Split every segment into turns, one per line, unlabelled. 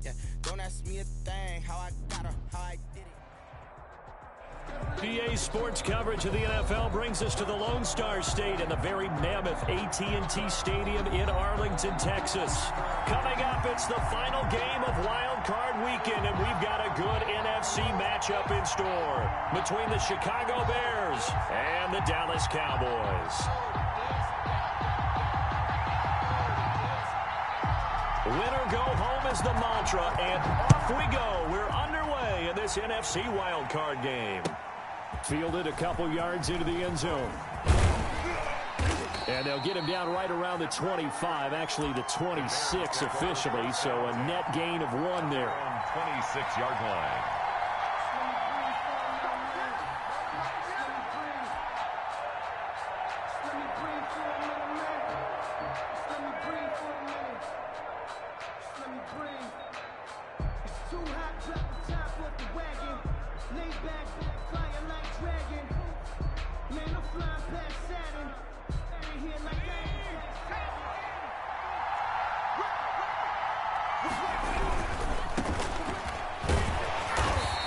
Yeah, don't ask me a thing, how I got her, how I did it.
PA Sports coverage of the NFL brings us to the Lone Star State and the very mammoth AT&T Stadium in Arlington, Texas. Coming up, it's the final game of Wild Card Weekend, and we've got a good NFC matchup in store between the Chicago Bears and the Dallas Cowboys. Winner go home is the mantra, and off we go. We're underway in this NFC Wild Card game. Fielded a couple yards into the end zone. And they'll get him down right around the 25, actually the 26 officially, so a net gain of 1 there.
26-yard line.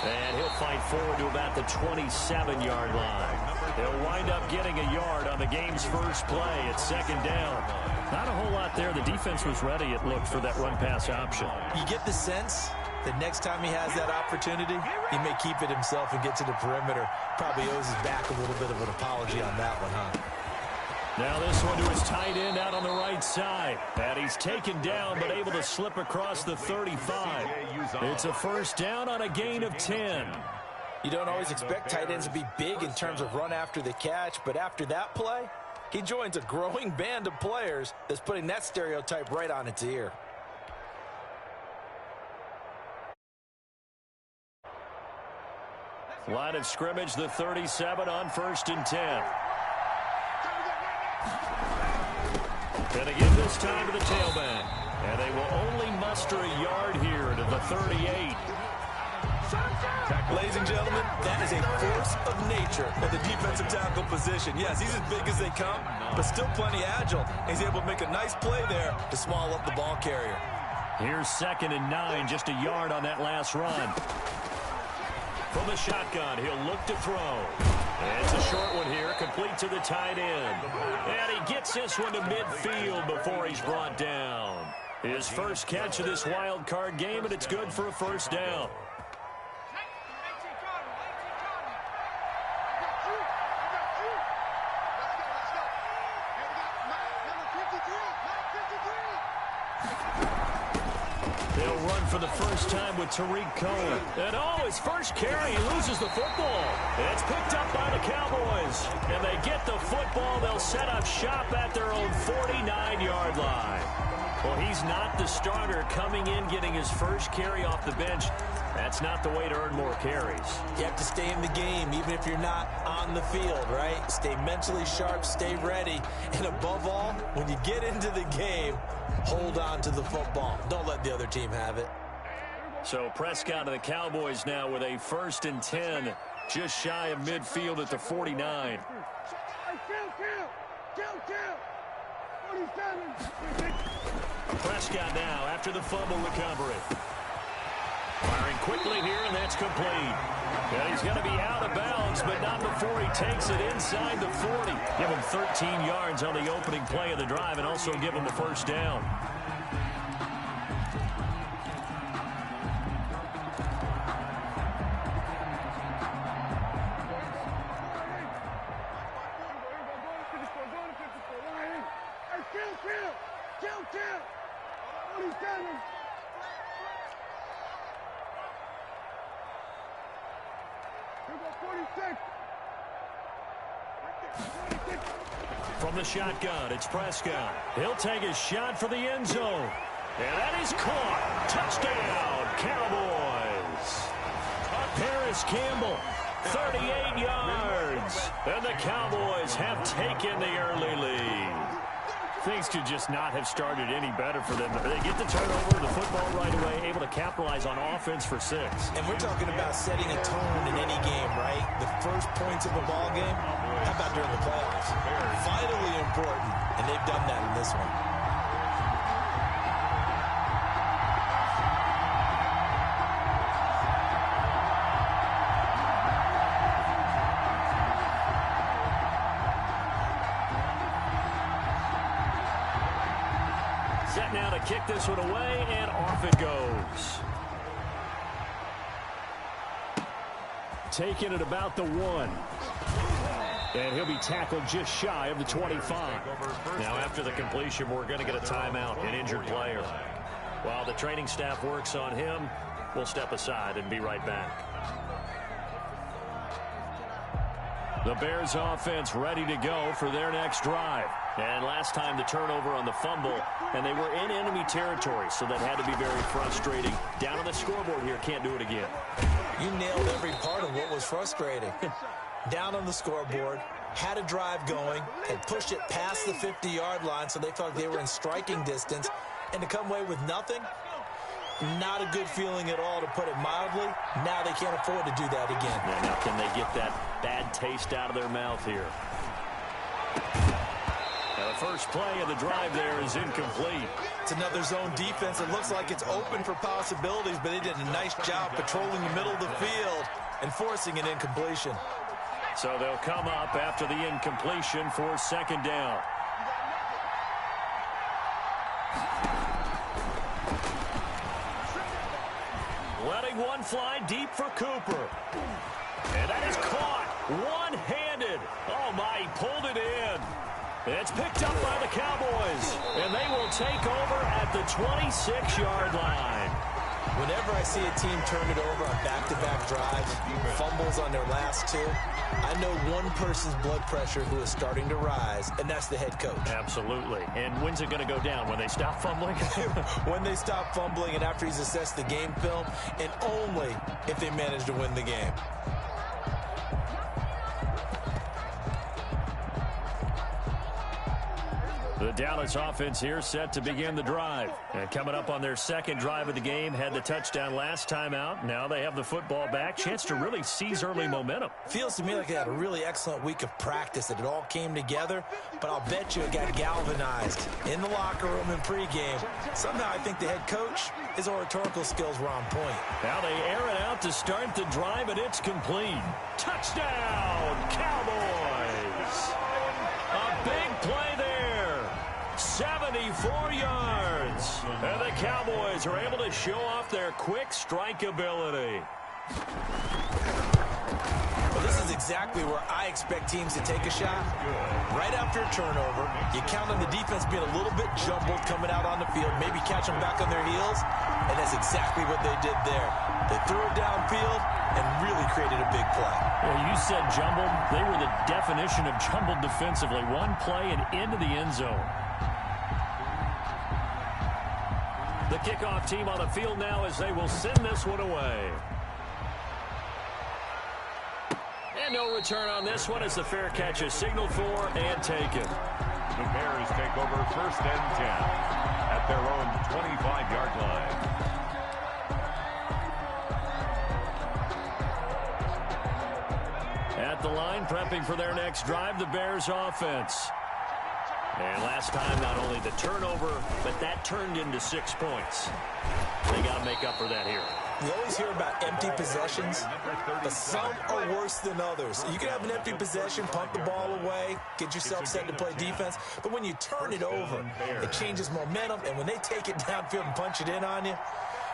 And he'll fight forward to about the 27-yard line. They'll wind up getting a yard on the game's first play at second down. Not a whole lot there. The defense was ready, it looked, for that run-pass option.
You get the sense that next time he has that opportunity, he may keep it himself and get to the perimeter. Probably owes his back a little bit of an apology on that one, huh?
Now this one to his tight end out on the right side. And he's taken down but able to slip across the 35. It's a first down on a gain of 10.
You don't always expect tight ends to be big in terms of run after the catch, but after that play, he joins a growing band of players that's putting that stereotype right on its ear.
Line of scrimmage, the 37 on 1st and 10. And again this time to the tailback. And they will only muster a yard here to the 38.
Ladies and gentlemen, that is a force of nature at the defensive tackle position. Yes, he's as big as they come, but still plenty agile. He's able to make a nice play there to swallow up the ball carrier.
Here's 2nd and 9, just a yard on that last run. From the shotgun, he'll look to throw. And it's a short one here, complete to the tight end. And he gets this one to midfield before he's brought down. His first catch of this wild card game, and it's good for a first down. They'll run for the first time with Tariq Cohen. And his first carry, he loses the football. It's picked up by the Cowboys. And they get the football. They'll set up shop at their own 49-yard line. Well, he's not the starter coming in, getting his first carry off the bench. That's not the way to earn more carries.
You have to stay in the game, even if you're not on the field, right? Stay mentally sharp, stay ready. And above all, when you get into the game, hold on to the football. Don't let the other team have it.
So Prescott and the Cowboys now with a 1st and 10, just shy of midfield at the 49. Prescott now after the fumble recovery. Firing quickly here, and that's complete. And he's going to be out of bounds, but not before he takes it inside the 40. Give him 13 yards on the opening play of the drive and also give him a first down. From the shotgun, it's Prescott. He'll take a shot for the end zone. And that is caught. Touchdown, Cowboys. Paris Campbell, 38 yards. And the Cowboys have taken the early lead. Things could just not have started any better for them. They get the turnover, the football right away, able to capitalize on offense for 6.
And we're talking about setting a tone in any game, right? The first points of a ball game, how about during the playoffs? Vitally important, and they've done that in this one.
kick this one away, and off it goes. Taking it about the 1. And he'll be tackled just shy of the 25. Now, after the completion, we're going to get a timeout, an injured player. While the training staff works on him, we'll step aside and be right back. The Bears offense ready to go for their next drive. And last time the turnover on the fumble, and they were in enemy territory, so that had to be very frustrating. Down on the scoreboard here, can't do it again.
You nailed every part of what was frustrating. Down on the scoreboard, had a drive going, had pushed it past the 50-yard line, so they felt like they were in striking distance, and to come away with nothing, not a good feeling at all, to put it mildly. Now they can't afford to do that again.
Yeah, now can they get that bad taste out of their mouth here? Now the first play of the drive there is incomplete.
It's another zone defense. It looks like it's open for possibilities, but they did a nice job patrolling the middle of the field and forcing an incompletion.
So they'll come up after the incompletion for second down. Letting one fly deep for Cooper. And that is caught one-handed. Oh, my, he pulled it in. It's picked up by the Cowboys, and they will take over at the 26-yard line.
Whenever I see a team turn it over on back-to-back drives, fumbles on their last 2, I know one person's blood pressure who is starting to rise, and that's the head coach.
Absolutely. And when's it going to go down? When they stop fumbling?
When they stop fumbling and after he's assessed the game film, and only if they manage to win the game.
The Dallas offense here set to begin the drive. And coming up on their second drive of the game, had the touchdown last time out. Now they have the football back. Chance to really seize early momentum.
Feels to me like they had a really excellent week of practice, that it all came together. But I'll bet you it got galvanized in the locker room and pregame. Somehow I think the head coach, his oratorical skills were on point.
Now they air it out to start the drive, and it's complete. Touchdown, Cowboys! A big play there. 74 yards. And the Cowboys are able to show off their quick strike ability.
Well, this is exactly where I expect teams to take a shot. Right after a turnover, you count on the defense being a little bit jumbled coming out on the field, maybe catch them back on their heels, and that's exactly what they did there. They threw it downfield and really created a big play.
Well, you said jumbled. They were the definition of jumbled defensively. One play and into the end zone. The kickoff team on the field now as they will send this one away. And no return on this one as the fair catch is signaled for and taken.
The Bears take over 1st and 10 at their own 25-yard line.
At the line, prepping for their next drive, the Bears offense. And last time, not only the turnover, but that turned into 6 points. They got to make up for that here.
You always hear about empty possessions, but some are worse than others. You can have an empty possession, punt the ball away, get yourself set to play defense, but when you turn it over, it changes momentum, and when they take it downfield and punch it in on you,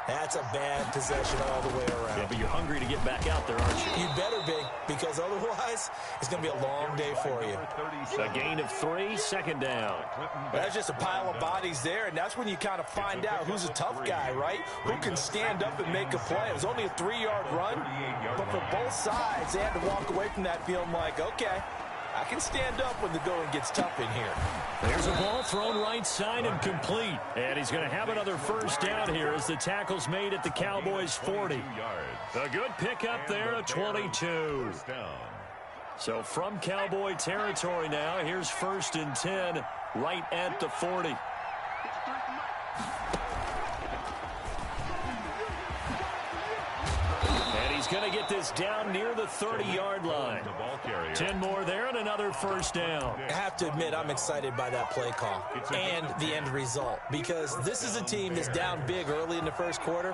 that's a bad possession all the way around.
Yeah, but you're hungry to get back out there, aren't you?
You better be, because otherwise, it's going to be a long day for you.
A gain of 3, second down.
That's just a pile of bodies there, and that's when you kind of find out who's a tough guy, right? Who can stand up and make a play. It was only a 3-yard run, but for both sides, they had to walk away from that feeling like, okay, I can stand up when the going gets tough in here.
There's a ball thrown right side and complete. And he's going to have another first down here as the tackle's made at the Cowboys' 40. A good pickup there at 22. So from Cowboy territory now, here's 1st and 10 right at the 40. He's going to get this down near the 30-yard line. 10 more there and another first down.
I have to admit, I'm excited by that play call and the end result, because this is a team that's down big early in the first quarter,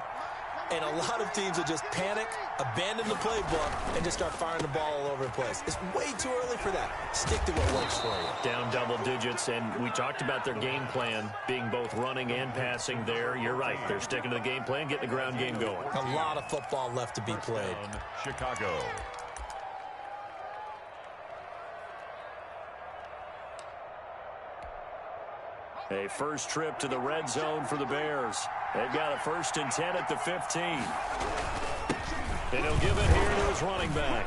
And a lot of teams will just panic, abandon the playbook, and just start firing the ball all over the place. It's way too early for that. Stick to what works for you.
Down double digits, and we talked about their game plan being both running and passing there. You're right. They're sticking to the game plan, getting the ground game going.
A lot of football left to be played.
Chicago.
A first trip to the red zone for the Bears. They've got a 1st and 10 at the 15. And he'll give it here to his running back.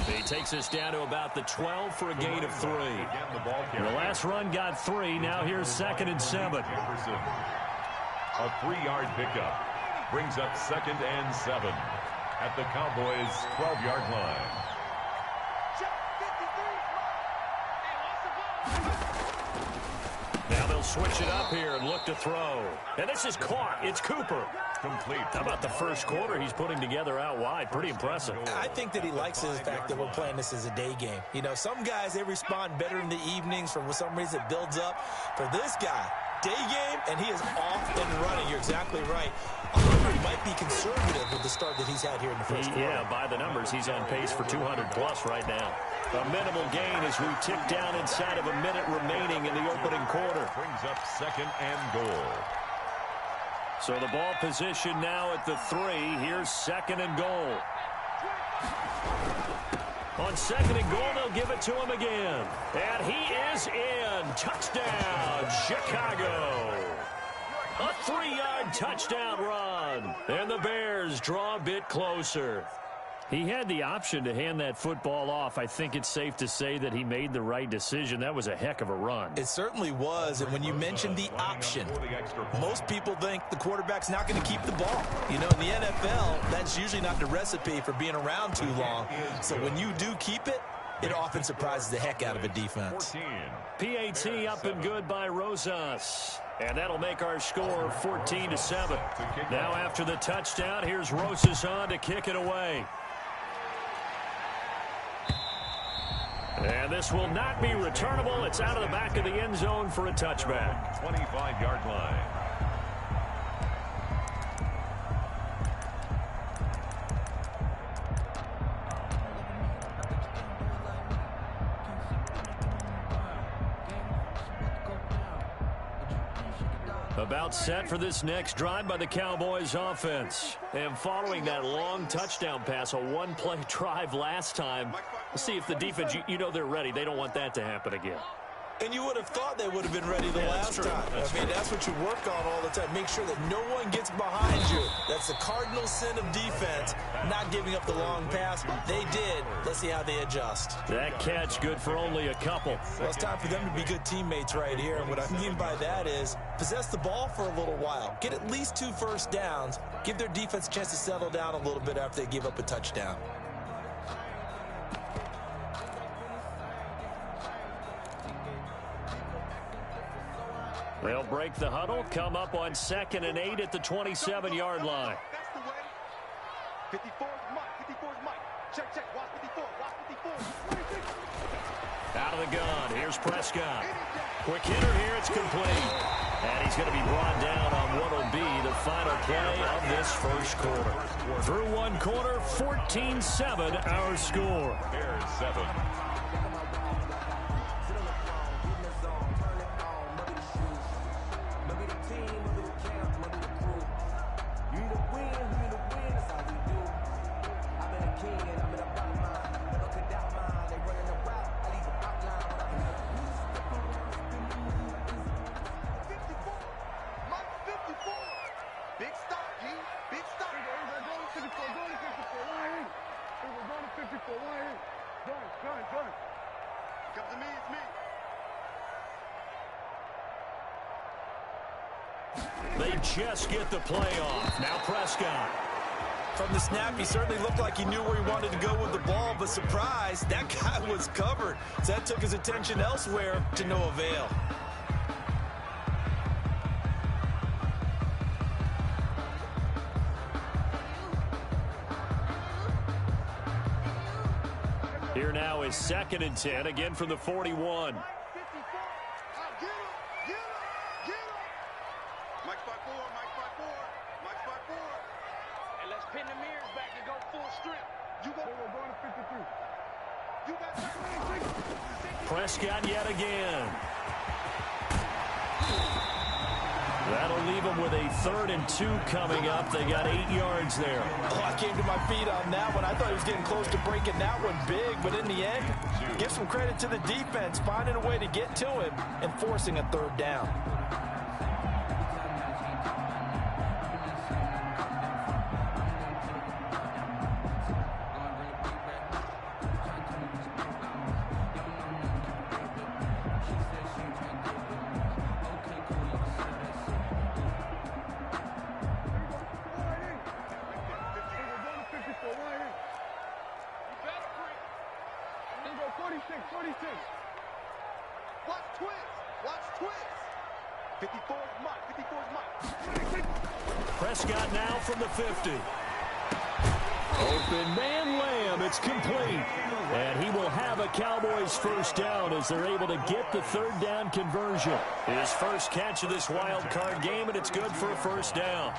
He takes us down to about the 12 for a gain of 3. The last run got 3. Now here's 2nd and 7.
A 3-yard pickup brings up 2nd and 7 at the Cowboys' 12-yard line.
Now they'll switch it up here and look to throw. And this is caught. It's Cooper.
Complete.
How about the first quarter he's putting together out wide? Pretty impressive.
I think that he likes the fact that we're playing this as a day game. You know, some guys, they respond better in the evenings. For some reason, it builds up. For this guy, day game, and he is off and running. You're exactly right. He might be conservative with the start that he's had here in the first quarter.
Yeah, by the numbers, he's on pace for 200-plus right now. A minimal gain as we tick down inside of a minute remaining in the opening quarter.
Brings up 2nd and goal.
So the ball position now at the 3. Here's 2nd and goal. On 2nd and goal, they'll give it to him again. And he is in. Touchdown, Chicago. A 3-yard touchdown run. And the Bears draw a bit closer. He had the option to hand that football off. I think it's safe to say that he made the right decision. That was a heck of a run.
It certainly was. And when you mentioned the option, most people think the quarterback's not going to keep the ball. You know, in the NFL, that's usually not the recipe for being around too long. So when you do keep it, it often surprises the heck out of a defense.
PAT up and good by Rosas. And that'll make our score 14-7. Now after the touchdown, here's Rosas on to kick it away. And this will not be returnable. It's out of the back of the end zone for a touchback.
25-yard line.
About set for this next drive by the Cowboys offense. And following that long touchdown pass, a one-play drive last time, let's see if the defense, you know they're ready. They don't want that to happen again.
And you would have thought they would have been ready the last time. I mean, that's what you work on all the time. Make sure that no one gets behind you. That's the cardinal sin of defense, not giving up the long pass. They did. Let's see how they adjust.
That catch good for only a couple.
Well, it's time for them to be good teammates right here. And what I mean by that is possess the ball for a little while. Get at least 2 first downs. Give their defense a chance to settle down a little bit after they give up a touchdown.
They'll break the huddle, come up on 2nd and 8 at the 27-yard line.
That's the way. 54 is Mike. 54 is Mike. Check, check. Watch 54. Watch 54.
Out of the gun. Here's Prescott. Quick hitter here. It's complete. And he's going to be brought down on what will be the final play of this first quarter. Through one quarter, 14-7 our score.
Bears 7.
They just get the play off. Now Prescott.
From the snap, he certainly looked like he knew where he wanted to go with the ball, but surprise, that guy was covered. So that took his attention elsewhere to no avail.
Here now is 2nd and 10, again from the 41.
Pin the mirrors back and go full strip. You go to 53. You got 36.
Prescott yet again. That'll leave them with a 3rd and 2 coming up. They got 8 yards there.
Oh, I came to my feet on that one. I thought he was getting close to breaking that one big, but in the end, give some credit to the defense, finding a way to get to him and forcing a 3rd down.
Watch twist. Watch twist. 54 is Mike. 54 is Mike.
Prescott now from the 50. Open man Lamb. It's complete. And he will have a Cowboys 1st down as they're able to get the 3rd down conversion. His first catch of this wild card game, and it's good for a 1st down.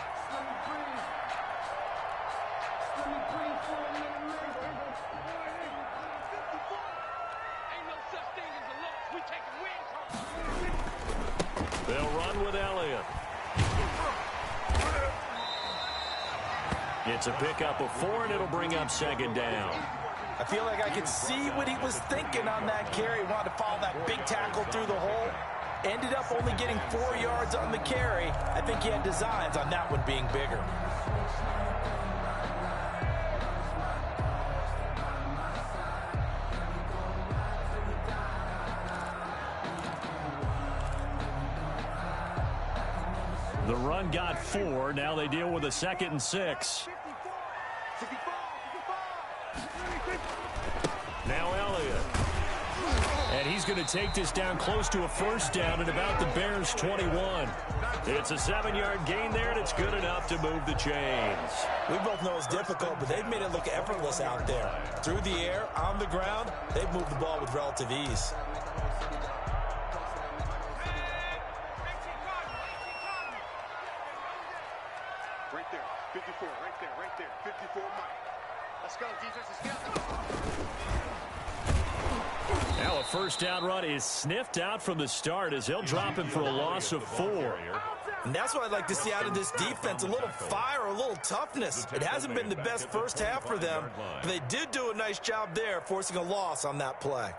They'll run with Elliott. It's a pickup of 4, and it'll bring up 2nd down.
I feel like I could see what he was thinking on that carry. He wanted to follow that big tackle through the hole. Ended up only getting 4 yards on the carry. I think he had designs on that one being bigger.
The run got 4. Now they deal with a 2nd and 6. Now Elliott. And he's going to take this down close to a 1st down at about the Bears' 21. It's a 7-yard gain there, and it's good enough to move the chains.
We both know it's difficult, but they've made it look effortless out there. Through the air, on the ground, they've moved the ball with relative ease.
Right there. 54. Right there. 54 Mike. Let's go. Defensive scout.
Now a 1st down run is sniffed out from the start as they'll drop him for a loss of 4.
And that's what I'd like to see out of this defense, a little fire, a little toughness. It hasn't been the best 1st half for them, but they did do a nice job there forcing a loss on that play.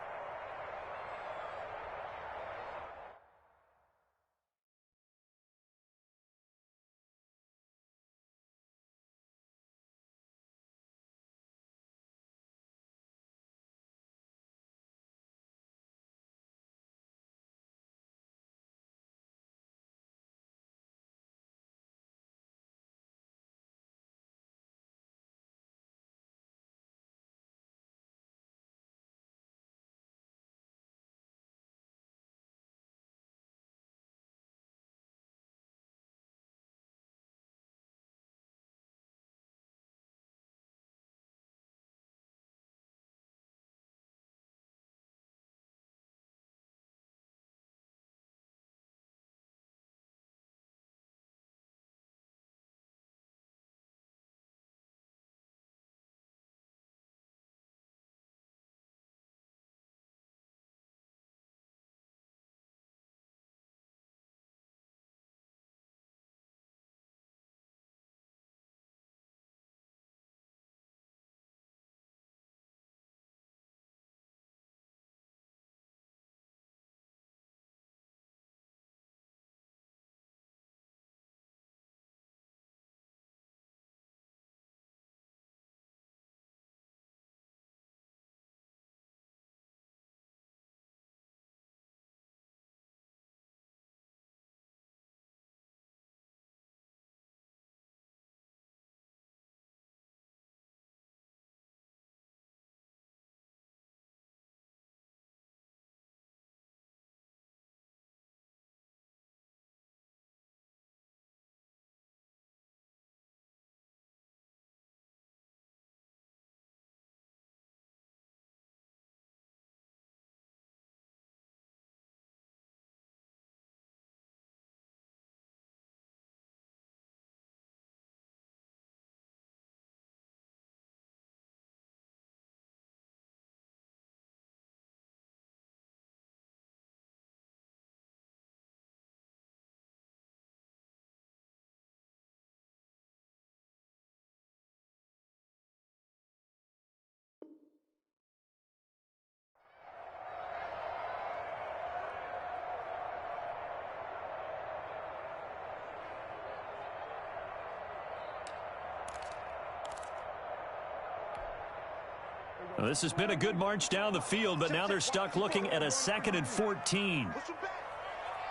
Well, this has been a good march down the field, but now they're stuck looking at a 2nd and 14.
Push him back.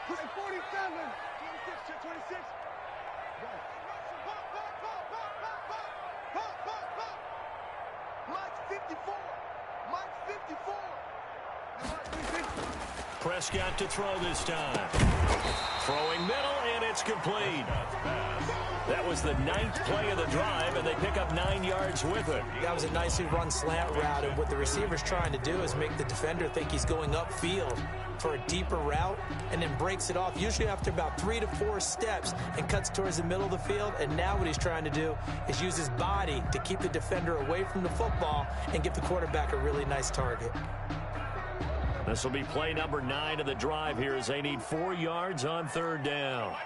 Push him 47. 26, 26. Mike 54. Mike 54.
Prescott to throw this time. Throwing middle, and it's complete. That was the 9th play of the drive, and they pick up 9 yards with it.
That was a nicely run slant route, and what the receiver's trying to do is make the defender think he's going upfield for a deeper route, and then breaks it off, usually after about 3 to 4 steps, and cuts towards the middle of the field. And now what he's trying to do is use his body to keep the defender away from the football and give the quarterback a really nice target.
This will be play number 9 of the drive here as they need 4 yards on 3rd down.
Mike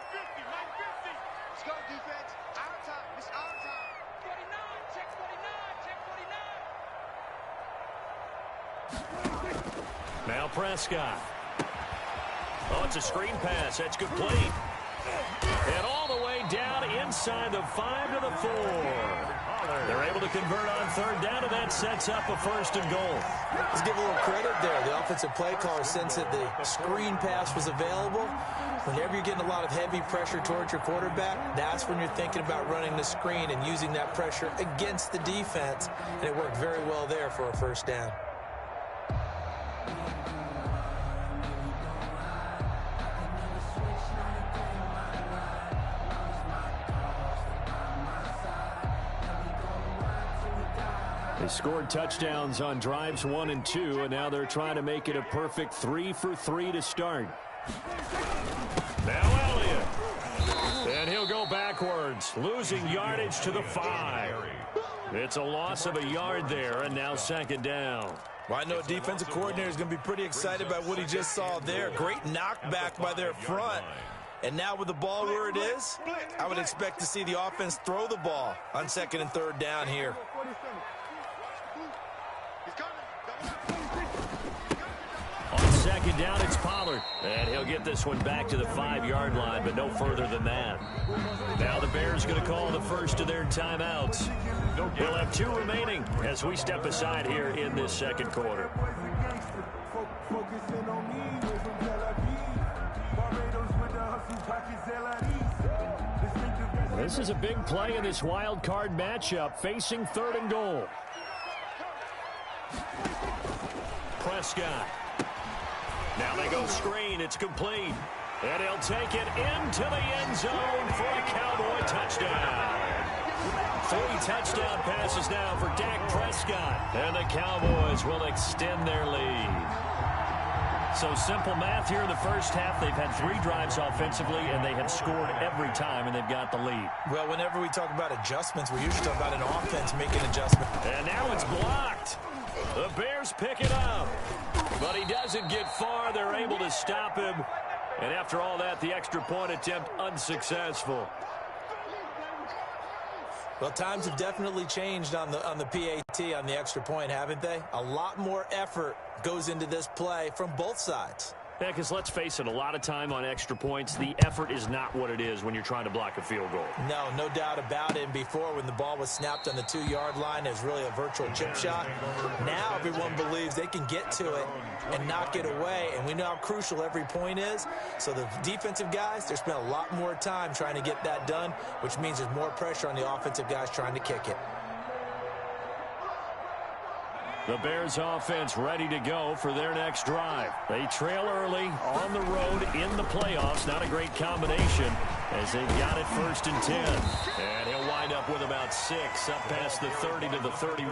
50. Let's go, defense. Our time. It's our time. 49. Check 49. Check 49.
Now Prescott. Oh, it's a screen pass. That's complete. And all the way down inside the 5 to the 4. They're able to convert on 3rd down, and that sets up a 1st and goal.
Let's give a little credit there. The offensive play caller sensed that the screen pass was available. Whenever you're getting a lot of heavy pressure towards your quarterback, that's when you're thinking about running the screen and using that pressure against the defense. And it worked very well there for a 1st down.
They scored touchdowns on drives 1 and 2, and now they're trying to make it a perfect 3 for 3 to start. Now Elliott. And he'll go backwards, losing yardage to the 5. It's a loss of a yard there, and now 2nd down.
Well, I know a defensive coordinator is going to be pretty excited about what he just saw there. Great knockback by their front. And now with the ball where it is, I would expect to see the offense throw the ball on 2nd and 3rd down here.
On 2nd down, it's Pollard. And he'll get this one back to the 5-yard line, but no further than that. Now the Bears going to call the first of their timeouts. We'll have 2 remaining as we step aside here in this 2nd quarter. This is a big play in this wild card matchup, facing 3rd and goal. Prescott. Now they go screen. It's complete. And he'll take it into the end zone for a Cowboy touchdown. 3 touchdown passes now for Dak Prescott. And the Cowboys will extend their lead. So simple math here in the first half. They've had 3 drives offensively, and they have scored every time, and they've got the lead.
Well, whenever we talk about adjustments, we usually talk about an offense making adjustments.
And now it's blocked. The Bears pick it up. But he doesn't get far. They're able to stop him. And after all that, the extra point attempt unsuccessful.
Well, times have definitely changed on the PAT, on the extra point, haven't they? A lot more effort goes into this play from both sides.
Yeah, because let's face it, a lot of time on extra points, the effort is not what it is when you're trying to block a field goal.
No doubt about it. And before, when the ball was snapped on the 2-yard line, it was really a virtual chip shot. Now everyone believes they can get to it and knock it away, and we know how crucial every point is. So the defensive guys, they spent a lot more time trying to get that done, which means there's more pressure on the offensive guys trying to kick it.
The Bears offense ready to go for their next drive. They trail early on the road in the playoffs. Not a great combination as they've got it 1st and 10. And he'll wind up with about 6 up past the 30 to the 31.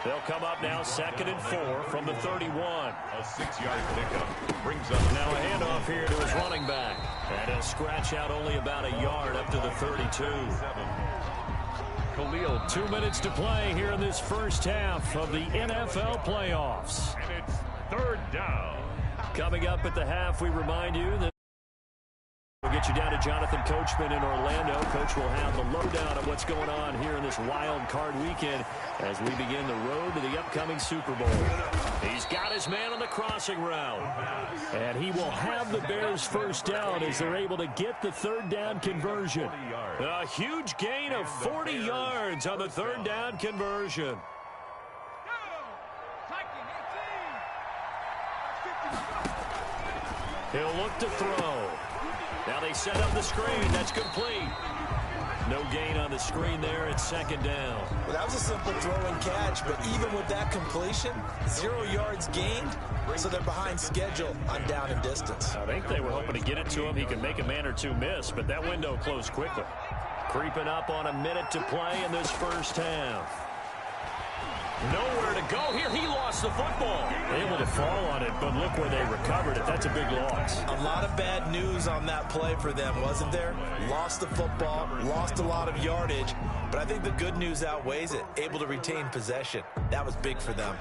They'll come up now 2nd and 4 from the 31.
A 6-yard pickup brings up
Now a handoff here to his running back. And he'll scratch out only about a yard up to the 32.
Khalil.
2 minutes to play here in this first half of the NFL playoffs.
And it's 3rd down.
Coming up at the half, we remind you that we'll get you down to Jonathan Coachman in Orlando. Coach will have the lowdown of what's going on here in this wild card weekend as we begin the road to the upcoming Super Bowl. He's got his man on the crossing route. And he will have the Bears 1st down as they're able to get the 3rd down conversion. A huge gain of 40 yards on the 3rd down conversion. He'll look to throw. Now they set up the screen. That's complete. No gain on the screen there. It's second down.
Well, that was a simple throw and catch, but even with that completion, 0 yards gained, so they're behind schedule on down and distance.
I think they were hoping to get it to him. He could make a man or two miss, but that window closed quickly. Creeping up on a minute to play in this first half. Nowhere to go here. He lost the football. Able to fall on it, but look where they recovered it. That's a big loss.
A lot of bad news on that play for them, wasn't there? Lost the football, lost a lot of yardage, but I think the good news outweighs it. Able to retain possession. That was big for them.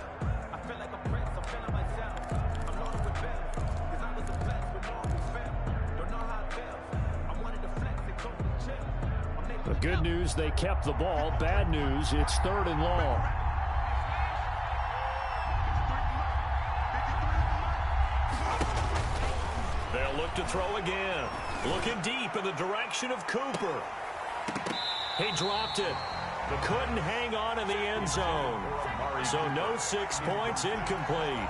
The good news, they kept the ball. Bad news, it's 3rd and long. They'll look to throw again. Looking deep in the direction of Cooper. He dropped it, but couldn't hang on in the end zone. So no 6 points, incomplete.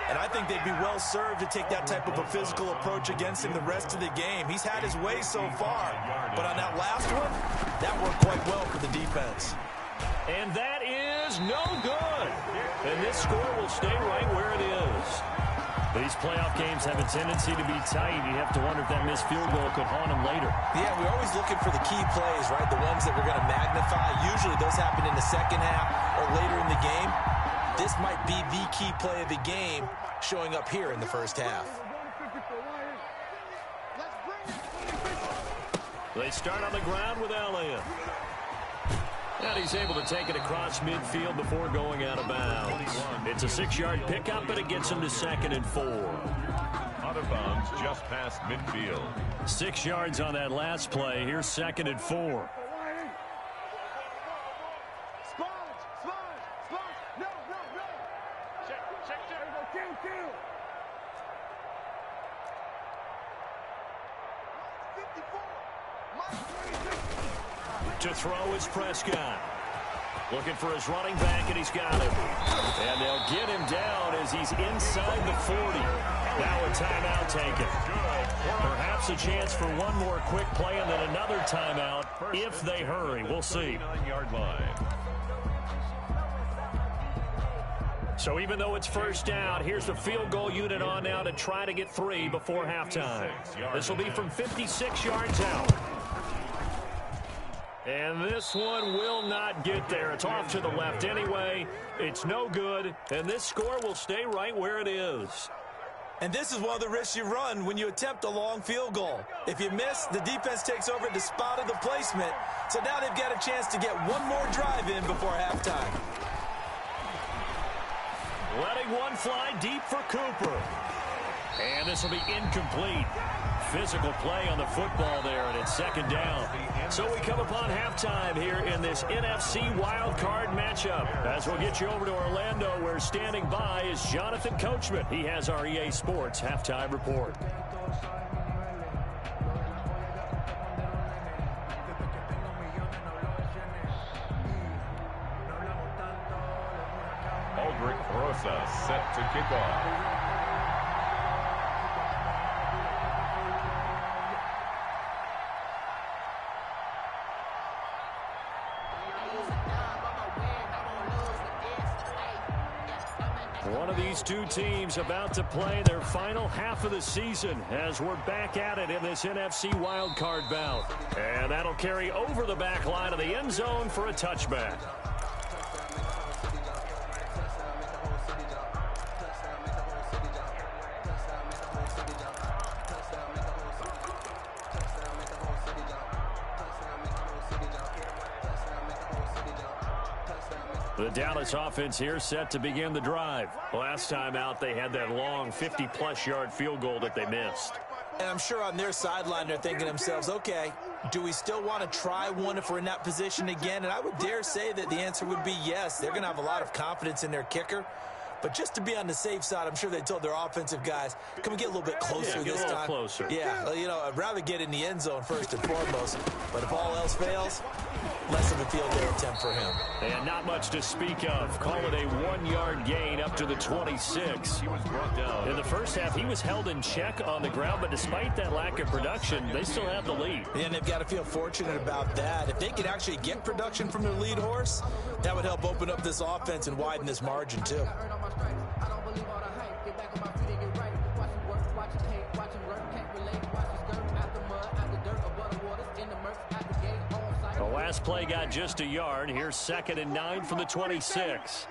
And I think they'd be well served to take that type of a physical approach against him the rest of the game. He's had his way so far, but on that last one, that worked quite well for the defense.
And that is no good. And this score will stay right where it is. These playoff games have a tendency to be tight. You have to wonder if that missed field goal could haunt them later.
Yeah, we're always looking for the key plays, right? The ones that we're going to magnify. Usually those happen in the second half or later in the game. This might be the key play of the game showing up here in the first half.
They start on the ground with Elliott. And he's able to take it across midfield before going out of bounds. It's a 6-yard pickup, but it gets him to 2nd and 4.
Out of bounds just past midfield.
6 yards on that last play. Here's 2nd and 4. To throw is Prescott. Looking for his running back, and he's got him. And they'll get him down as he's inside the 40. Now a timeout taken. Perhaps a chance for one more quick play and then another timeout if they hurry. We'll see.
9-yard line.
So even though it's first down, here's the field goal unit on now to try to get 3 before halftime. This will be from 56 yards out. And this one will not get there. It's off to the left anyway. It's no good, and this score will stay right where it is.
And this is one of the risks you run when you attempt a long field goal. If you miss, the defense takes over at the spot of the placement. So now they've got a chance to get one more drive in before halftime.
Letting one fly deep for Cooper. And this will be incomplete. Physical play on the football there, and it's 2nd down. So we come upon halftime here in this NFC wild card matchup. As we'll get you over to Orlando, where standing by is Jonathan Coachman. He has our EA Sports halftime report.
Aldrich Rosa set to kick off.
One of these two teams about to play their final half of the season as we're back at it in this NFC wildcard bout. And that'll carry over the back line of the end zone for a touchback. The Dallas offense here set to begin the drive. Last time out, they had that long 50-plus yard field goal that they missed.
And I'm sure on their sideline they're thinking to themselves, okay, do we still want to try one if we're in that position again? And I would dare say that the answer would be yes. They're going to have a lot of confidence in their kicker. But just to be on the safe side, I'm sure they told their offensive guys, can we get a little bit closer this time?
Get a little closer.
Yeah, you know, I'd rather get in the end zone first and foremost. But if all else fails, less of a field goal attempt for him.
And not much to speak of. Call it a 1-yard gain up to the 26.
He was brought down.
In the first half, he was held in check on the ground, but despite that lack of production, they still have the lead.
And they've got to feel fortunate about that. If they could actually get production from their lead horse, that would help open up this offense and widen this margin too.
The last play got just a yard. Here's 2nd and 9 from the 26.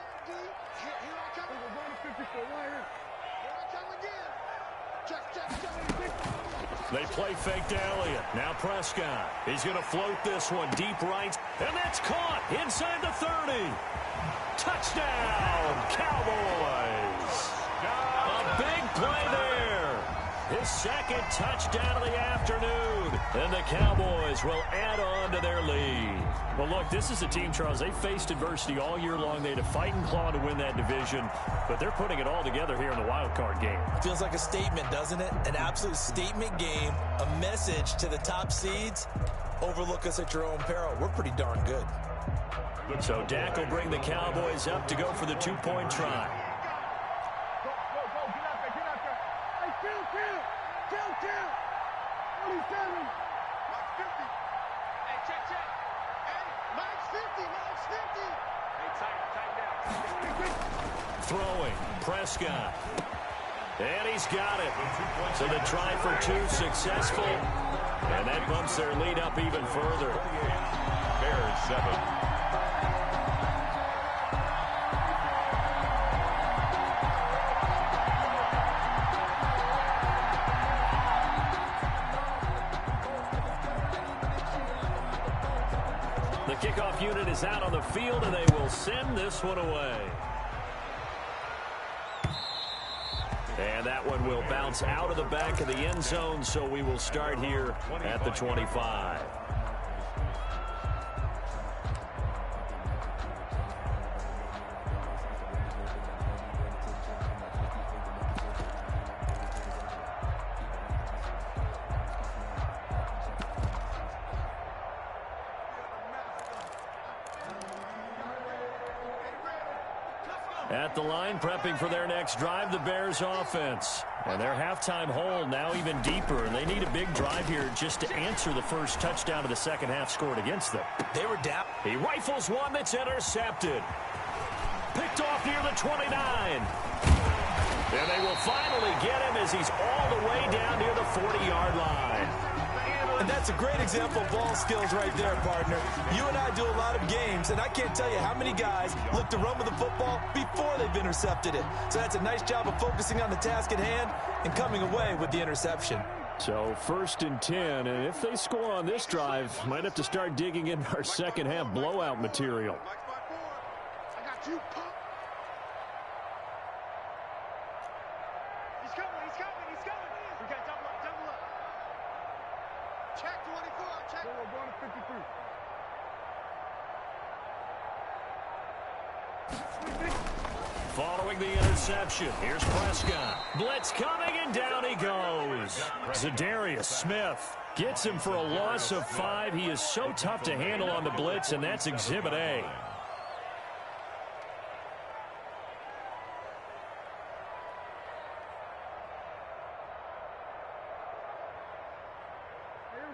They play fake to Elliott. Now Prescott. He's going to float this one deep right. And that's caught inside the 30. Touchdown, Cowboys. A big play there. His 2nd touchdown of the afternoon. And the Cowboys will add on to their lead. Well, look, this is a team, Charles. They faced adversity all year long. They had to fight and claw to win that division. But they're putting it all together here in the wild card game.
Feels like a statement, doesn't it? An absolute statement game. A message to the top seeds. Overlook us at your own peril. We're pretty darn good.
So Dak will bring the Cowboys up to go for the 2-point try. Throwing, Prescott. And he's got it. So the try for 2 successful. And that bumps their lead up even further.
Bears 7.
The kickoff unit is out on the field, and they will send this one away. And that one will bounce out of the back of the end zone, so we will start here at the 25. At the line, prepping for their next drive, the Bears offense. And their halftime hole now even deeper. And they need a big drive here just to answer the first touchdown of the second half scored against them.
They were down.
He rifles one that's intercepted. Picked off near the 29. And they will finally get him as he's all the way down near the 40-yard line.
And that's a great example of ball skills right there, partner. You and I do a lot of games, and I can't tell you how many guys look to run with the football before they've intercepted it. So that's a nice job of focusing on the task at hand and coming away with the interception.
So 1st and 10, and if they score on this drive, might have to start digging in our second half blowout material.
I got you, punk. He's coming. We got double up. Check 24, check. We're going to 53.
Following the interception, here's Prescott. Blitz coming, and down he goes. Zadarius Smith gets him for a loss of 5. He is so tough to handle on the blitz, and that's Exhibit A.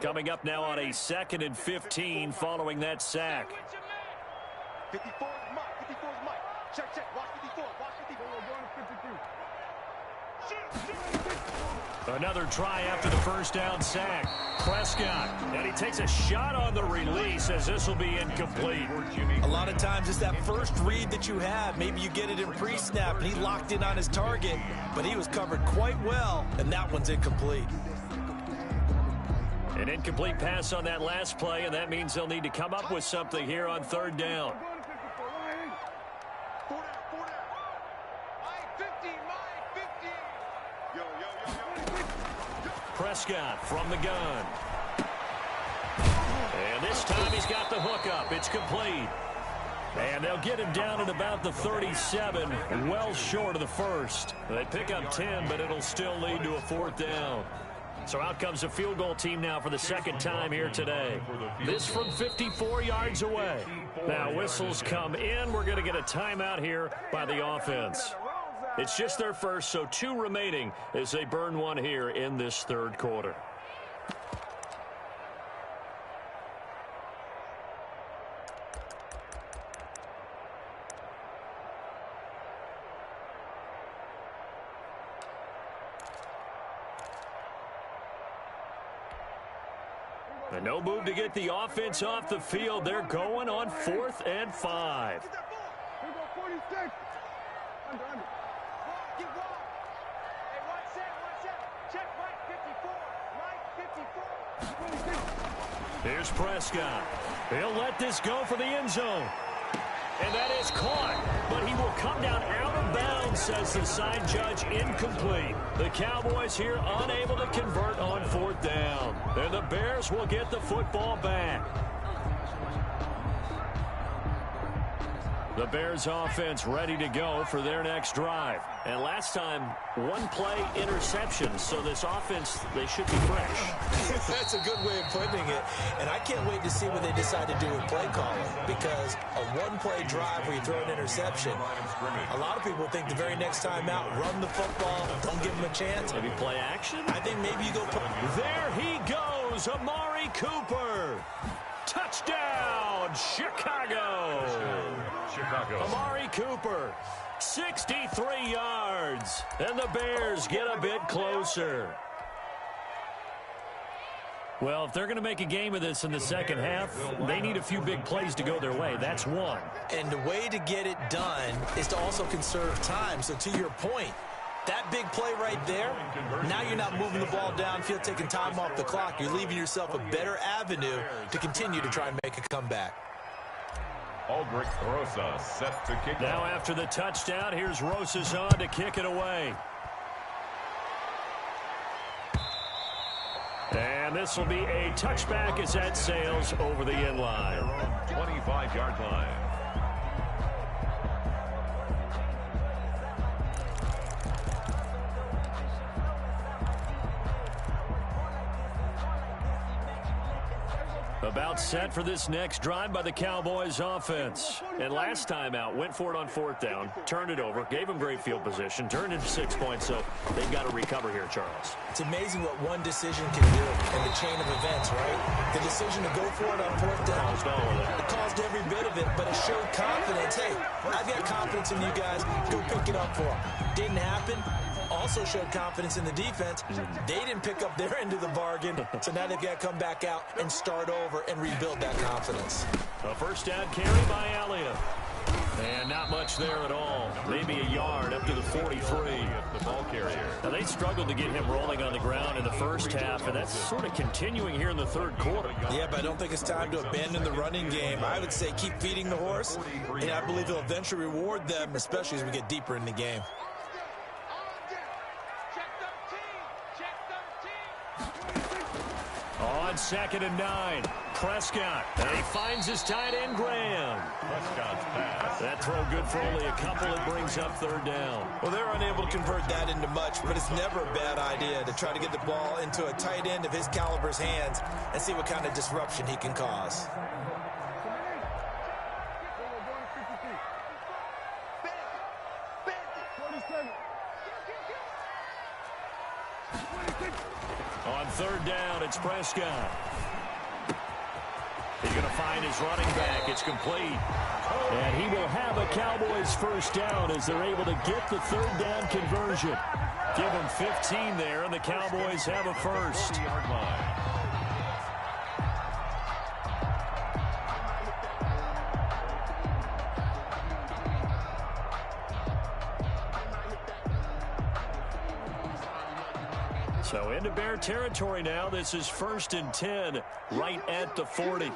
Coming up now on a 2nd and 15 following that sack.
54 is Mike. 54 is Mike. Check. Watch 54. Watch 54. We're going to 52.
Another try after the first down sack. Prescott, and he takes a shot on the release as this will be incomplete.
A lot of times it's that first read that you have. Maybe you get it in pre-snap, and he locked in on his target, but he was covered quite well, and that one's incomplete.
An incomplete pass on that last play, and that means they'll need to come up with something here on 3rd down. Prescott from the gun. And this time he's got the hook up. It's complete. And they'll get him down at about the 37, well short of the first. They pick up 10, but it'll still lead to a 4th down. So out comes a field goal team now for the second time here today. This from 54 yards away. Now whistles come in. We're going to get a timeout here by the offense. It's just their first, so 2 remaining as they burn one here in this third quarter. And no move to get the offense off the field. They're going on 4th and 5. Here's Prescott. He'll let this go for the end zone. And that is caught, but he will come down out of bounds, says the side judge, incomplete. The Cowboys here unable to convert on 4th down. And the Bears will get the football back. The Bears offense ready to go for their next drive. And last time, 1-play interception, so this offense, they should be fresh.
That's a good way of putting it. And I can't wait to see what they decide to do with play calling, because a 1-play drive where you throw an interception, a lot of people think the very next time out, run the football, don't give them a chance.
Maybe play action?
I think maybe you go play.
There he goes, Amari Cooper. Touchdown, Chicago. Amari Cooper, 63 yards, and the Bears get a bit closer. Well, if they're going to make a game of this in the second half, they need a few big plays to go their way. That's one.
And the way to get it done is to also conserve time. So to your point, that big play right there, now you're not moving the ball downfield, taking time off the clock. You're leaving yourself a better avenue to continue to try and make a comeback.
Aldrich Rosa set to kick.
Now after the touchdown, here's Rosas on to kick it away. And this will be a touchback as that sails over the end line.
25-yard line.
About set for this next drive by the Cowboys offense. And last time out, went for it on 4th down, turned it over, gave them great field position, turned into 6 points, so they've got to recover here, Charles.
It's amazing what one decision can do in the chain of events, right? The decision to go for it on 4th down. It caused every bit of it, but it showed confidence. Hey, I've got confidence in you guys. Go pick it up for them. Didn't happen. Also showed confidence in the defense. They didn't pick up their end of the bargain, so now they've got to come back out and start over and rebuild that confidence.
A first down carry by Elliott. And not much there at all. Maybe a yard up to the 43.
The ball carrier.
Now, they struggled to get him rolling on the ground in the first half, and that's sort of continuing here in the third quarter.
Yeah, but I don't think it's time to abandon the running game. I would say keep feeding the horse, and I believe it'll eventually reward them, especially as we get deeper in the game.
On 2nd and 9, Prescott. And he finds his tight end, Graham.
Prescott's pass.
That throw good for only a couple. It brings up 3rd down.
Well, they're unable to convert that into much, but it's never a bad idea to try to get the ball into a tight end of his caliber's hands and see what kind of disruption he can cause.
On 3rd down, it's Prescott. He's going to find his running back. It's complete. And he will have a Cowboys first down as they're able to get the 3rd down conversion. Give him 15 there, and the Cowboys have a first.
40-yard line.
So into Bear territory now. This is 1st and 10, right at the 40.
No.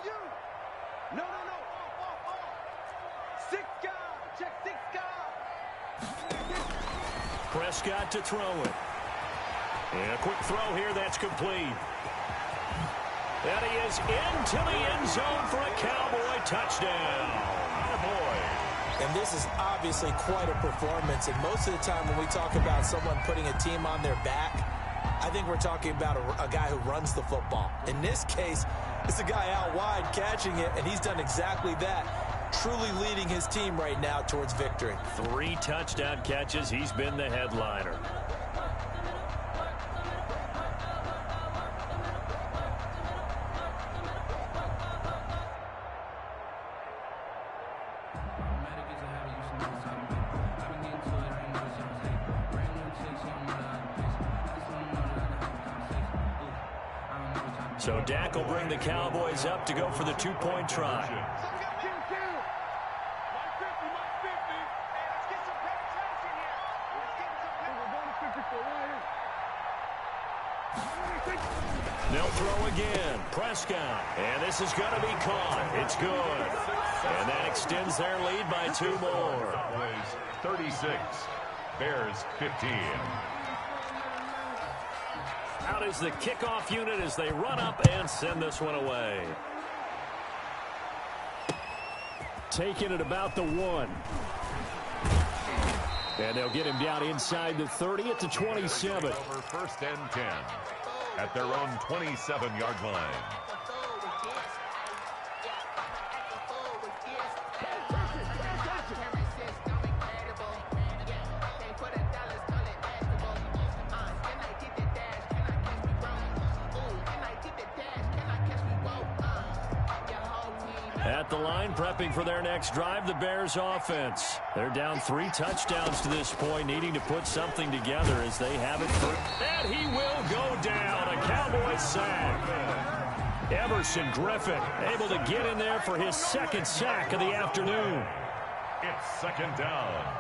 Six guard. Check 6 guard.
Prescott to throw it. And a quick throw here. That's complete. And he is into the end zone for a Cowboy touchdown.
And this is obviously quite a performance. And most of the time when we talk about someone putting a team on their back, I think we're talking about a guy who runs the football. In this case, it's a guy out wide catching it, and he's done exactly that, truly leading his team right now towards victory.
3 touchdown catches. He's been the headliner. So Dak will bring the Cowboys up to go for the 2-point try. They'll throw again. Prescott. And this is going to be caught. It's good. And that extends their lead by 2 more.
36. Bears 15.
Out is the kickoff unit as they run up and send this one away. Taking it about the 1. And they'll get him down inside the 30 at the 27.
Over 1st and 10 at their own 27-yard line.
At the line, prepping for their next drive, the Bears offense. They're down 3 touchdowns to this point, needing to put something together as they have it for. And he will go down. A Cowboys sack. Everson Griffin able to get in there for his 2nd sack of the afternoon.
It's 2nd down.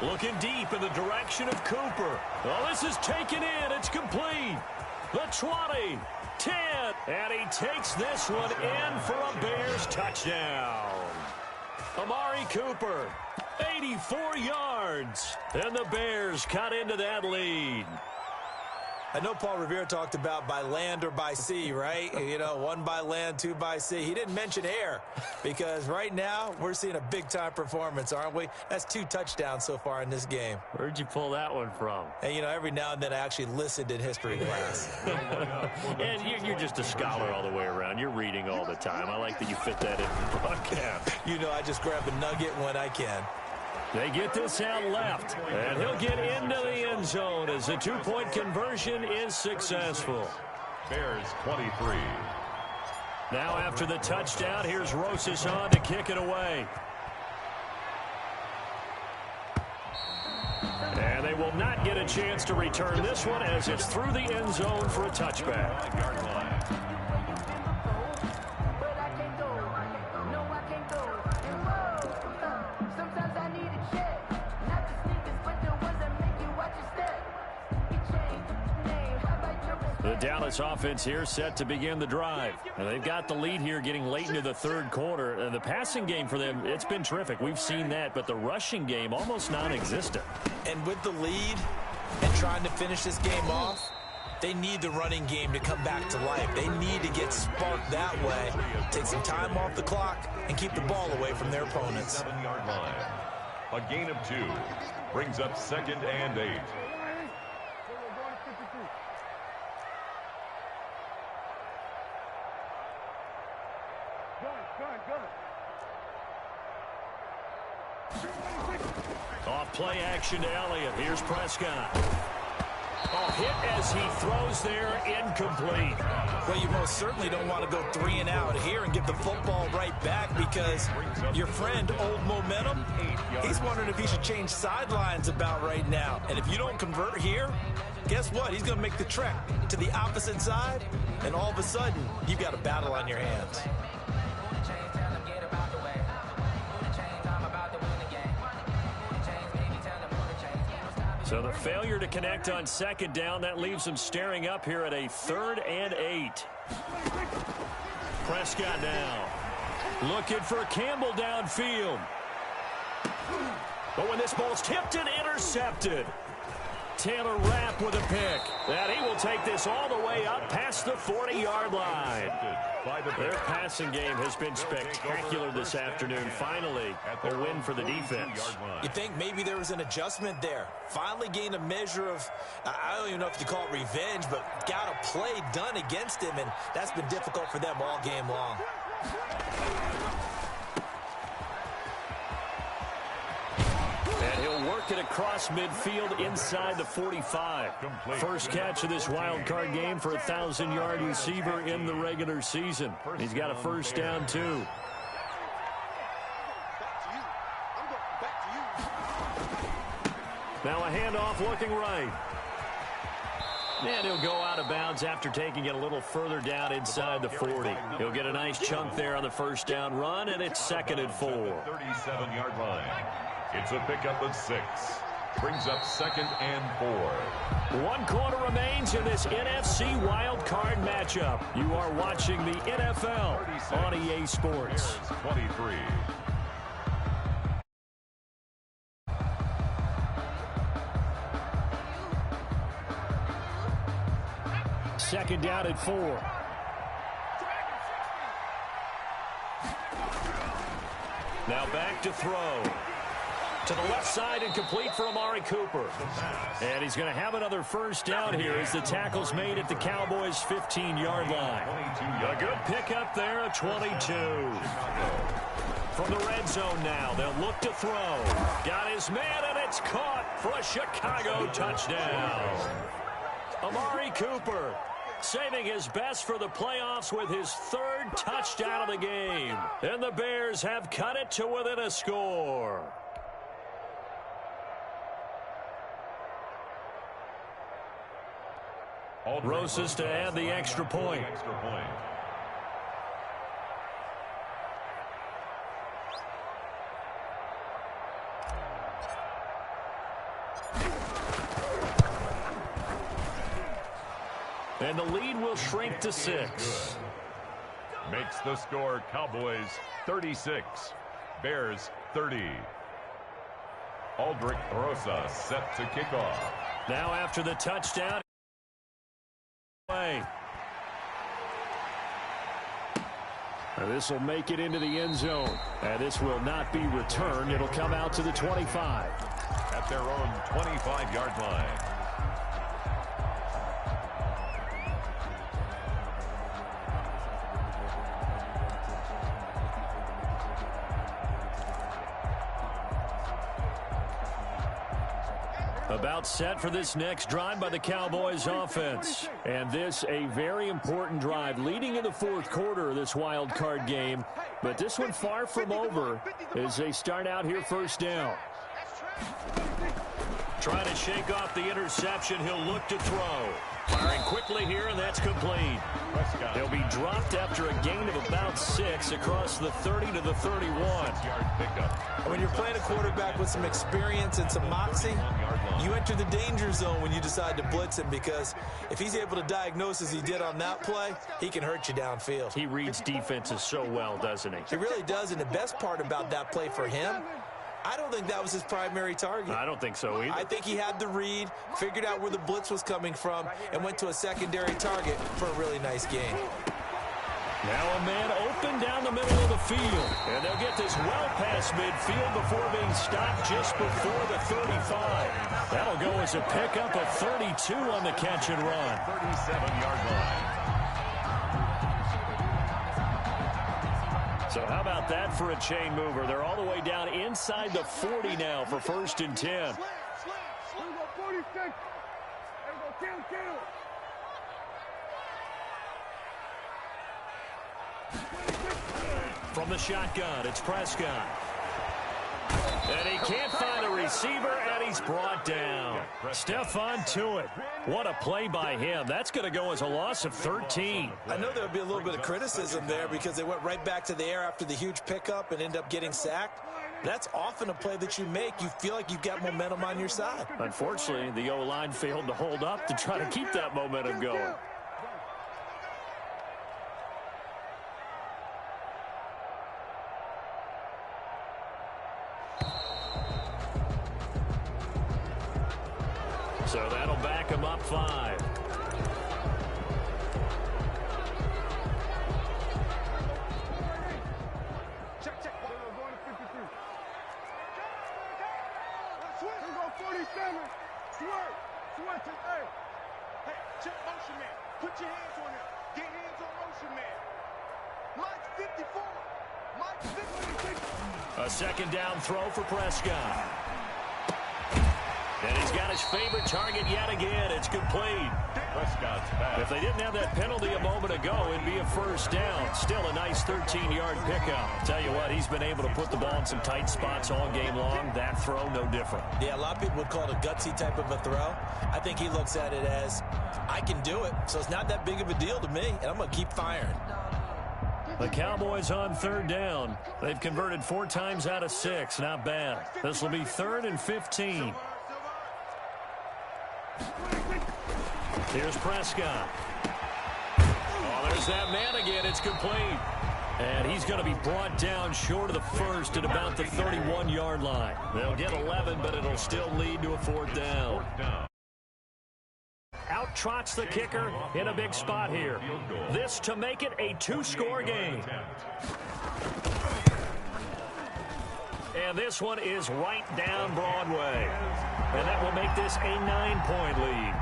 Looking deep in the direction of Cooper. Oh, this is taken in. It's complete. The 20, 10, and he takes this one in for a Bears touchdown. Amari Cooper, 84 yards, and the Bears cut into that lead.
I know Paul Revere talked about by land or by sea, right? You know, 1 by land, 2 by sea. He didn't mention air because right now we're seeing a big-time performance, aren't we? That's 2 touchdowns so far in this game.
Where'd you pull that one from?
And, you know, every now and then I actually listened in history class.
And you're just a scholar all the way around. You're reading all the time. I like that you fit that in the broadcast.
You know, I just grab a nugget when I can.
They get this out left, and he'll get into the end zone as the 2-point conversion is successful.
Bears 23.
Now after the touchdown, here's Rosas on to kick it away. And they will not get a chance to return this one as it's through the end zone for a touchback.
Yard line.
The Dallas offense here set to begin the drive. And they've got the lead here getting late into the 3rd quarter. And the passing game for them, it's been terrific. We've seen that, but the rushing game almost non-existent.
And with the lead and trying to finish this game off, they need the running game to come back to life. They need to get sparked that way, take some time off the clock, and keep the ball away from their opponents.
7-yard line. A gain of 2 brings up 2nd and 8.
Off play action to Elliott. Here's Prescott. Oh, hit as he throws there, incomplete.
Well, you most certainly don't want to go 3 and out here and give the football right back because your friend, Old Momentum, he's wondering if he should change sidelines about right now. And if you don't convert here, guess what? He's going to make the trek to the opposite side, and all of a sudden, you've got a battle on your hands.
So the failure to connect on 2nd down, that leaves them staring up here at a 3rd and 8. Prescott now looking for Campbell downfield. But when this ball's tipped and intercepted. Taylor Rapp with a pick. And he will take this all the way up past the 40-yard line. Their passing game has been spectacular this afternoon. Finally, a win for the defense.
You think maybe there was an adjustment there. Finally gained a measure of, I don't even know if you call it revenge, but got a play done against him, and that's been difficult for them all game long.
And he'll work it across midfield inside the 45. First catch of this wild card game for a 1,000-yard receiver in the regular season. He's got a first down, too. Now a handoff looking right. And he'll go out of bounds after taking it a little further down inside the 40. He'll get a nice chunk there on the first down run, and it's 2nd and 4.
37-yard line. It's a pickup of 6. Brings up 2nd and 4.
1 quarter remains in this NFC wild card matchup. You are watching the NFL on EA Sports.
23.
Second down at 4. Now back to throw. To the left side and complete for Amari Cooper. And he's going to have another first down here as the tackle's made at the Cowboys' 15-yard line. A good pickup there, a 22. From the red zone now, they'll look to throw. Got his man, and it's caught for a Chicago touchdown. Amari Cooper saving his best for the playoffs with his 3rd touchdown of the game. And the Bears have cut it to within a score. Rosas to add the extra point. And the lead will shrink to 6.
Makes the score Cowboys 36. Bears 30. Aldrich Rosas set to kick off.
Now after the touchdown. This will make it into the end zone. And this will not be returned. It'll come out to the 25.
At their own 25-yard line.
About set for this next drive by the Cowboys offense. And this a very important drive leading in the 4th quarter of this wild card game. But this one far from over as they start out here first down. Trying to shake off the interception. He'll look to throw. Firing quickly here, and that's complete. He'll be dropped after a gain of about 6 across the 30 to the 31.
When you're playing a quarterback with some experience and some moxie, you enter the danger zone when you decide to blitz him, because if he's able to diagnose as he did on that play, he can hurt you downfield.
He reads defenses so well, doesn't he?
He really does, and the best part about that play for him, I don't think that was his primary target.
I don't think so either.
I think he had the read, figured out where the blitz was coming from, and went to a secondary target for a really nice gain.
Now a man open down the middle of the field. And they'll get this well past midfield before being stopped just before the 35. That'll go as a pickup of 32 on the catch and run.
37-yard line.
So how about that for a chain mover? They're all the way down inside the 40 now for 1st and 10. From the shotgun, it's Prescott. And he can't find a receiver, and he's brought down. Stephon Tuitt. What a play by him. That's going to go as a loss of 13.
I know there would be a little bit of criticism there because they went right back to the air after the huge pickup and end up getting sacked. That's often a play that you make. You feel like you've got momentum on your side.
Unfortunately, the O-line failed to hold up to try to keep that momentum going. So that'll back him up 5.
Check. We're going to 53. We're going 47. Switch it. Hey, check motion man. Put your hands on him. Get hands on motion man. Mike's 54. Mike's 50.
A second down throw for Prescott. And he's got his favorite target yet again. It's complete.
Prescott's back.
If they didn't have that penalty a moment ago, it'd be a first down. Still a nice 13-yard pickup. Tell you what, he's been able to put the ball in some tight spots all game long. That throw, no different.
Yeah, a lot of people would call it a gutsy type of a throw. I think he looks at it as, I can do it, so it's not that big of a deal to me, and I'm going to keep firing.
The Cowboys on third down. They've converted 4 times out of 6. Not bad. This will be 3rd and 15. Here's Prescott. Oh, there's that man again. It's complete. And he's going to be brought down short of the first at about the 31-yard line. They'll get 11, but it'll still lead to a 4th down. Out trots the kicker in a big spot here. This to make it a 2-score game. And this one is right down Broadway. And that will make this a 9-point lead.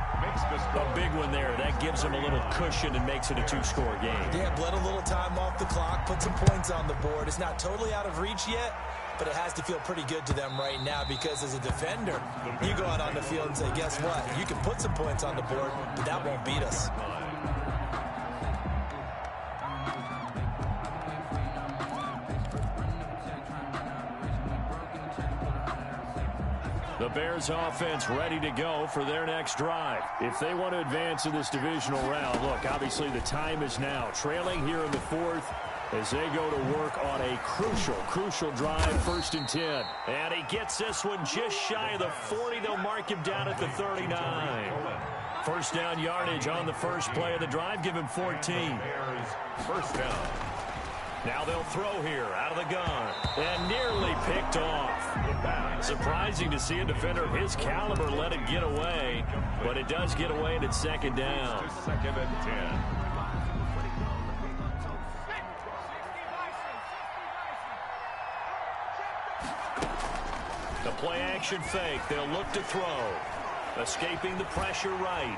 A big one there. That gives them a little cushion and makes it a 2-score game.
Yeah, bled a little time off the clock, put some points on the board. It's not totally out of reach yet, but it has to feel pretty good to them right now because as a defender, you go out on the field and say, guess what? You can put some points on the board, but that won't beat us.
The Bears offense ready to go for their next drive. If they want to advance in this divisional round, look, obviously the time is now. Trailing here in the 4th as they go to work on a crucial drive, 1st and 10. And he gets this one just shy of the 40. They'll mark him down at the 39. First down yardage on the first play of the drive. Give him 14.
First down.
Now they'll throw here out of the gun. And nearly picked off. Surprising to see a defender of his caliber let it get away. But it does get away and it's 2nd down.
2nd and 10.
The play action fake. They'll look to throw. Escaping the pressure right.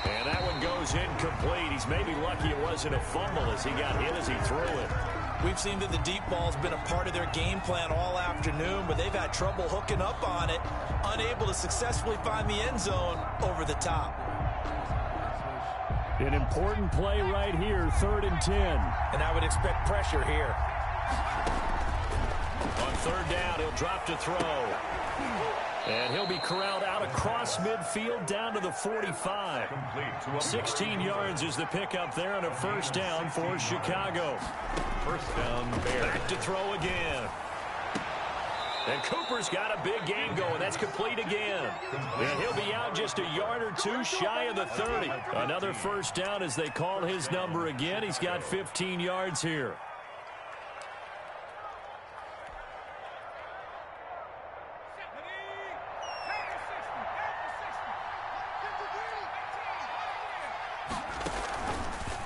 And that one goes incomplete. He's maybe lucky it wasn't a fumble as he got hit as he threw it.
We've seen that the deep ball's been a part of their game plan all afternoon, but they've had trouble hooking up on it, unable to successfully find the end zone over the top.
An important play right here, 3rd and 10.
And I would expect pressure here.
On 3rd down, he'll drop to throw. And he'll be corralled out across midfield down to the 45. 16 yards is the pickup there on a 1st down for Chicago.
First down, Bears.
Back to throw again. And Cooper's got a big game going. That's complete again. And he'll be out just a yard or 2 shy of the 30. Another 1st down as they call his number again. He's got 15 yards here.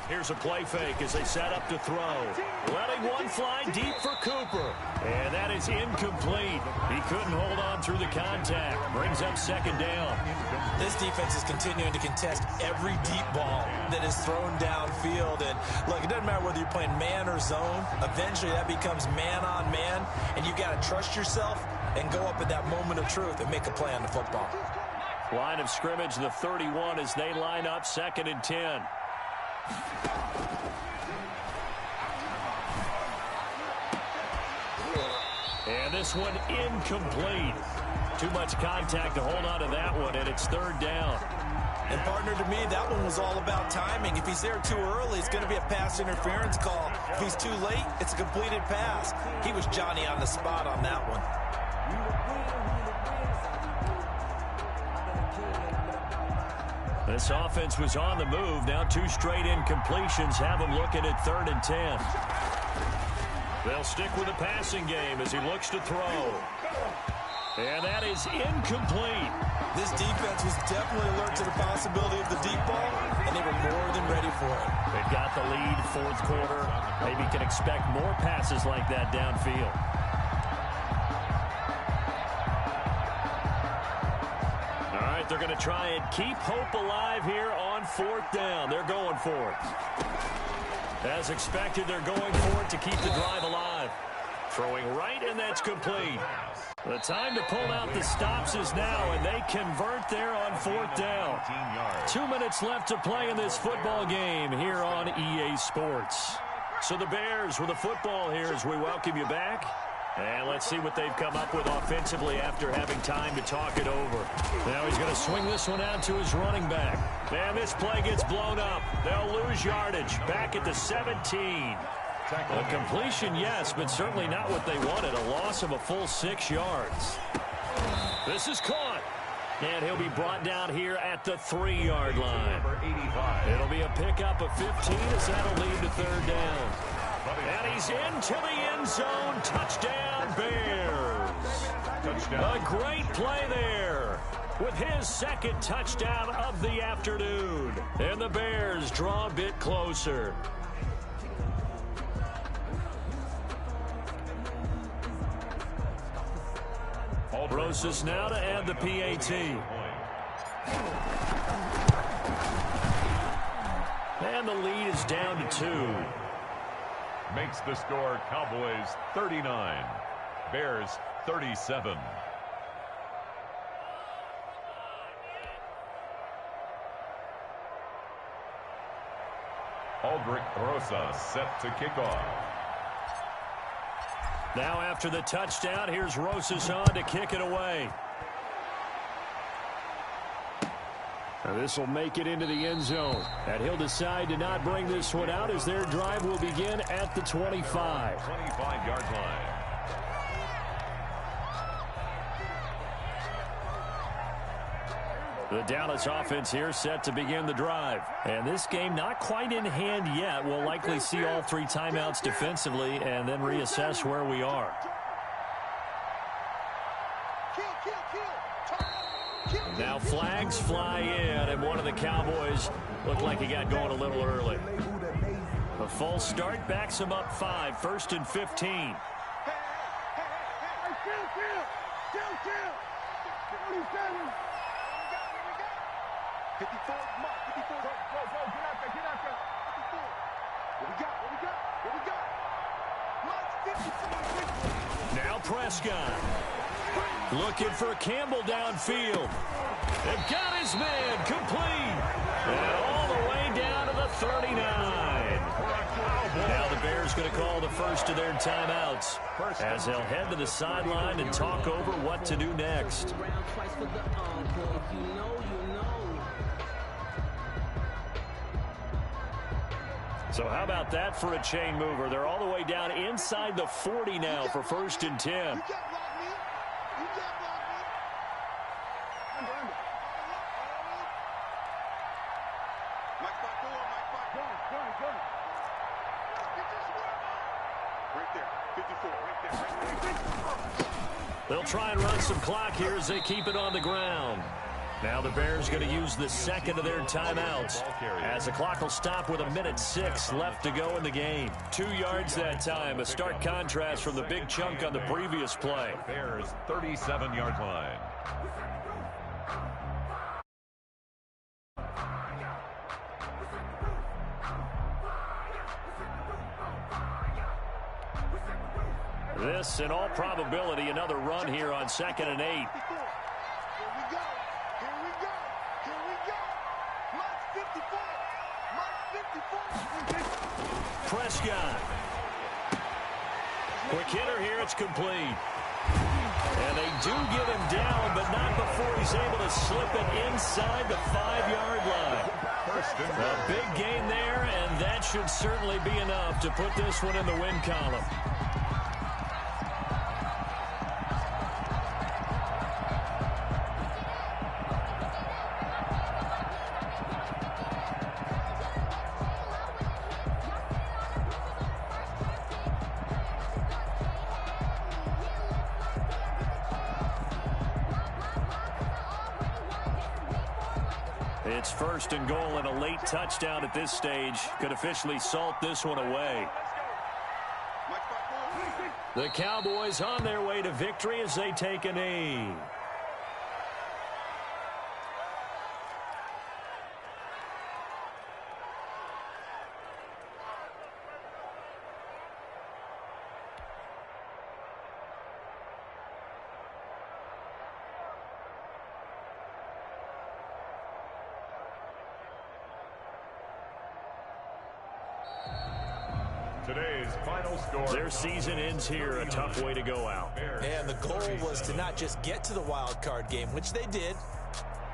Here's a play fake as they set up to throw. Letting one fly deep for Cooper. And that is incomplete. He couldn't hold on through the contact. Brings up 2nd down.
This defense is continuing to contest every deep ball that is thrown downfield. And look, it doesn't matter whether you're playing man or zone. Eventually that becomes man on man. And you got to trust yourself and go up at that moment of truth and make a play on the football.
Line of scrimmage, the 31 as they line up 2nd and 10. And this one incomplete. Too much contact to hold on to that one, and it's 3rd down.
And partner, to me, that one was all about timing. If he's there too early, it's going to be a pass interference call. If he's too late, it's a completed pass. He was Johnny on the spot on that one.
This offense was on the move. Now 2 straight incompletions have him looking at 3rd and 10. They'll stick with the passing game as he looks to throw. And that is incomplete.
This defense was definitely alert to the possibility of the deep ball, and they were more than ready for it.
They've got the lead, fourth quarter. Maybe can expect more passes like that downfield. All right, they're going to try and keep hope alive here on fourth down. They're going for it. As expected, they're going for it to keep the drive alive. Throwing right, and that's complete. The time to pull out the stops is now, and they convert there on fourth down. 2 minutes left to play in this football game here on EA Sports. So the Bears with the football here as we welcome you back. And let's see what they've come up with offensively after having time to talk it over. Now he's going to swing this one out to his running back. And this play gets blown up. They'll lose yardage back at the 17. A completion, yes, but certainly not what they wanted. A loss of a full 6 yards. This is caught. And he'll be brought down here at the 3-yard line. It'll be a pickup of 15 as that'll lead to third down. And he's into the end zone. Touchdown, Bears. A great play there with his second touchdown of the afternoon. And the Bears draw a bit closer. Rosas now to add the PAT. And the lead is down to 2.
Makes the score Cowboys 39, Bears 37. Aldrich Rosas set to kick off.
Now after the touchdown, here's Rosas on to kick it away. Now this will make it into the end zone. And he'll decide to not bring this one out as their drive will begin at the 25.
25-yard line.
The Dallas offense here set to begin the drive. And this game not quite in hand yet. We'll likely see all 3 timeouts defensively and then reassess where we are. Now flags fly in, and one of the Cowboys looked like he got going a little early. A false start backs him up 5, 1st and 15.
54, come on, 54. Go, get out there. 54. What we got?
Now Prescott. Looking for Campbell downfield. They've got his man complete. And all the way down to the 39. Now the Bears going to call the first of their timeouts as they'll head to the sideline and talk over what to do next. So how about that for a chain mover? They're all the way down inside the 40 now for 1st and 10. They'll try and run some clock here as they keep it on the ground. Now the Bears going to use the second of their timeouts as the clock will stop with 1:06 left to go in the game. 2 yards that time, a stark contrast from the big chunk on the previous play.
Bears 37-yard line.
This, in all probability, another run here on 2nd and 8. Prescott. Quick hitter here, it's complete. And they do get him down, but not before he's able to slip it inside the 5-yard line. A big gain there, and that should certainly be enough to put this one in the win column. It's first and goal, and a late touchdown at this stage could officially salt this one away. The Cowboys on their way to victory as they take a knee.
Today's final score.
Their season ends here, a tough way to go out.
And the goal was to not just get to the wild card game, which they did,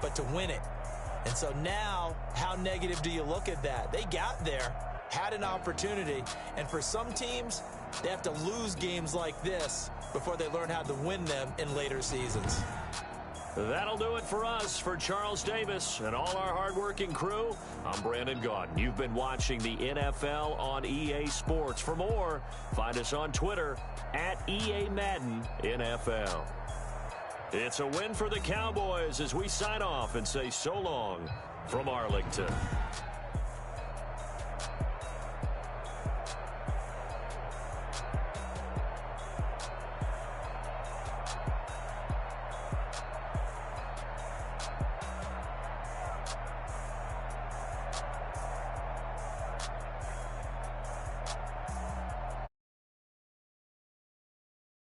but to win it. And so now, how negative do you look at that? They got there, had an opportunity, and for some teams, they have to lose games like this before they learn how to win them in later seasons.
That'll do it for us. For Charles Davis and all our hardworking crew, I'm Brandon Gaudin. You've been watching the NFL on EA Sports. For more, find us on Twitter at EA Madden NFL. It's a win for the Cowboys as we sign off and say so long from Arlington.